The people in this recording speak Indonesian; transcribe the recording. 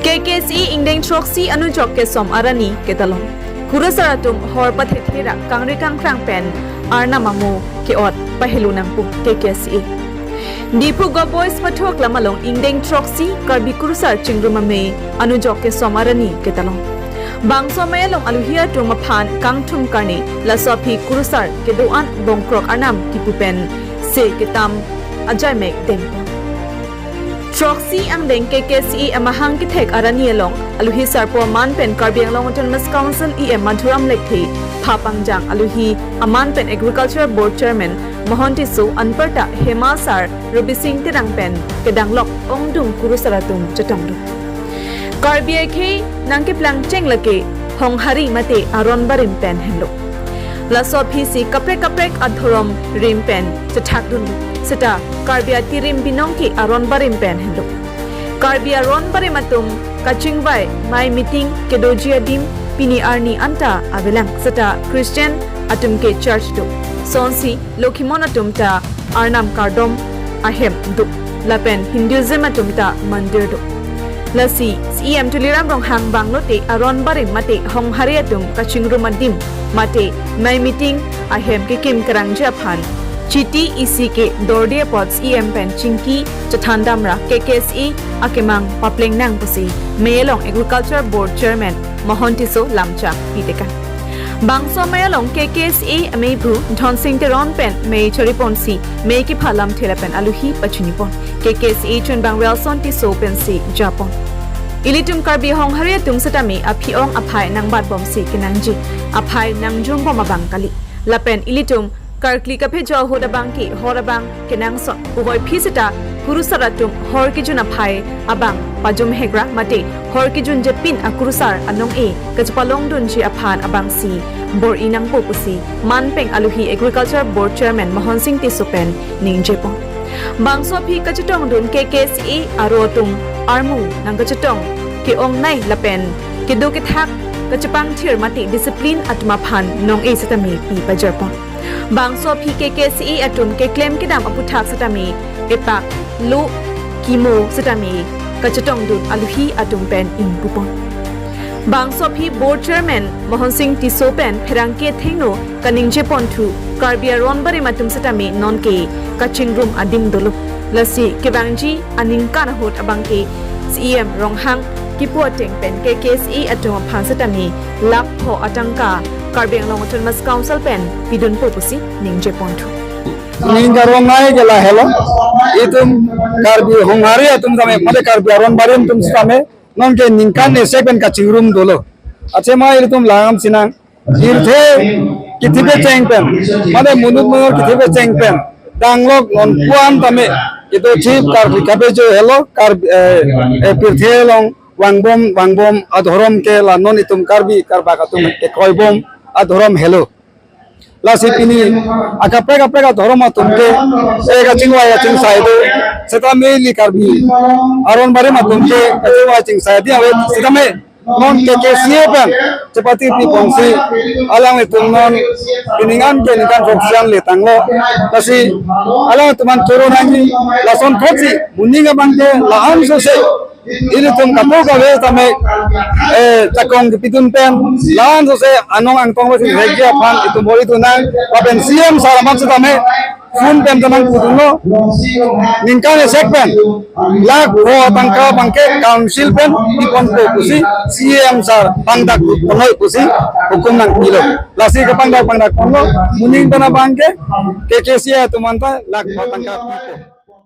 KKCA ingdeng troksi anu jok ke som arani ke talong kurusar atum hor pathethera kangri kangkrang pen arna mamu ke ot pahelu nangpu KKCA Diphu Govt boys pathu aklam along ingdeng troksi karbi kurusar chingrumame anu jok ke som arani ke talong bangso mayalong aluhia tung aphan kangthum karni la sopi kurusar ke doan bongkrok arnam kipupen se kitam ajai mek deng Troxy ang deng KKCA amahang kithek arani along aluhi sarpo man pen karbiang long autonomous council madhuram lekthi phapangjang aluhi aman pen agriculture board chairman mohonti su anparta hemasar rubising tirang pen kedanglok ongdung kurusaratum chatongdu karbiai khe nangke plang chenglake honghari mate aron barim pen henlo laso phisi kaprek adhorom rim pen chathakdun seta karbia tirim binongki aron barim pen hendo karbia ron barim atum kachingbai mai meeting kedojia dim pini arni anta avelang seta christian atum ke church do sonsi lokhimon atum ta arnam kardom ahem du lapen hinduism atum ta mandir do lasi cm tuliram rong hang banglote aron barim mate hong hari atum kachingrum adim mate mai meeting ahem ke kim karangja phan Chiti ECK Dordia Pots EM Pen Chinki Chathandamra KKCA Akemang Papling Nang Pusi Mayalong Agriculture Board Chairman Mohontiso Lamcha Piteka Bangso Mayalong KKCA Amebu Dhonsing Teron Pen May Chariponsi May Kiphalam Thelapen Aluhi Pachunipon KKCA Chun Bang Relson Tiso Pensi Japon Ilitum Karbi Hong Hariatum Satami Aphiong Aphai Nang Bat Bomsi Kinangji Aphai Nang Jum Bomabang Kali Lapen Ilitum Karkli kape jo hoda bangki horabang kenang so uboi phisita kurusaratum hor kijun aphai abang pajum hegra mate hor kijun jepin akurusar anong e kachpalong dun ji aphan abang si bor inang popusi manpeng aluhi agriculture board chairman mohon singh tisupen ningjepon bangso phi kachutong dun KKCA arotum armu nang kachutong ke ong nai lapen ke do ke thak kachpang thir mate discipline atma phan nong e satami pi pajarpon bangso PKKCA atun ke claim kidam aputhak satami epak lu kimo satami kachatong dun aluhi atum pen in pupon bangso phi board chairman mohon singh tisopen pherangke thengno kaningje ponthu karbia ron bare matum satami non ke kachingrum adim dolu lasi kebangji aning kana hot abangke cm ronghang kipuateng pen KKCA atum phan satami lap ho atangka Karbiang long autonomous council pen pidun popusi ningje pontu Ningarong ngai gela hello itum karbi hongari atum kame made karbi aron barim tum same non ke ningkan ne sepen ka chingrum dolo ache ma itum langam sinang irthe kithibe cheng pen made munut mo kithibe cheng pen danglok non puan tame ito chip karbi kabe jo hello karbi pirthe long wangbom adhorom ke la non itum karbi karba katum ke koibom adhorom hello lasi pini akapre adhorom atumke ega chingwa ya ching saido seta meli karbi aron bare matumke chingwa ching saidi ave seta me non KKCA pen chepati pi pongsi alang itum non piningan ke nikan foksian le tanglo lasi alang tuman turunangi lason thotsi muninga bangke lahan so se ini tum kapo kawe tame cakong pitun pen lan so se anong angtong wasi regia pan itu boli tunang papen CM salamat se tame fun pen tamang putuno ningkane sek pen lak ho tangka bangke council pen ipon ko kusi CM sar pangdak konoi kusi hukum nang kilo lasi ke pangdak kono muning tana bangke KKCA tumanta lak ho tangka